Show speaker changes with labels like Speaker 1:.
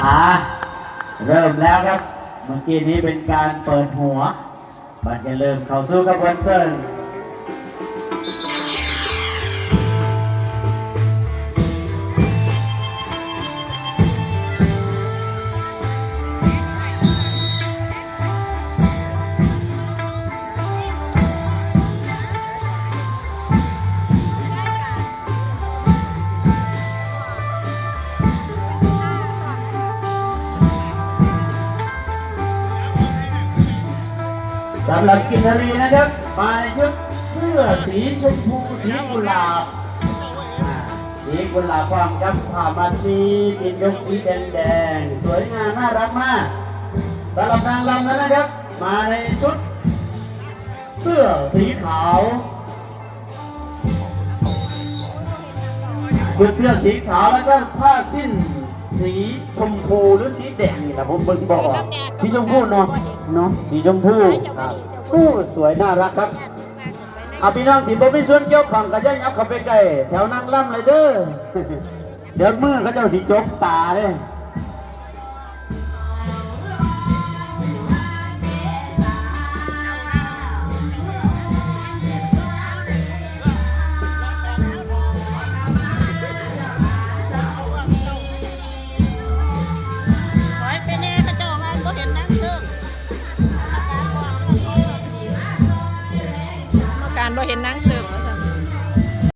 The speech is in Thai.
Speaker 1: อ่าเริ่มแล้วครับเมื่อกี้นี้เป็นการเปิดหัวบัดจะเริ่มเข้าสู่กระบวนเซิร์นสำหรับกินนารีนะครับมาในชุดเสื้อสีชมพูสีกุหลาบสีกุหลาบพร้อมกับผ้ามัดมีติดยกสีแดงสวยงามน่ารักมากสำหรับนางรำนั้นนะครับมาในชุดเสื้อสีขาวชุดเสื้อสีขาวแล้วก็ผ้าสิ้นสีชมพูหรือสีแดงนี่แหละผมเบิ่งบอกสีชมพูเนาะสีชมพูครับสวยน่ารักครับเอาพี่น้องที่บ่มีส่วนเกี่ยวข้องก็จะยับเข้าไปใกล้แถวนางล่ำเลยเด้อ เดี๋ยวมือเขาเจ้าสิจกตาเลย
Speaker 2: บ่เห็นนาง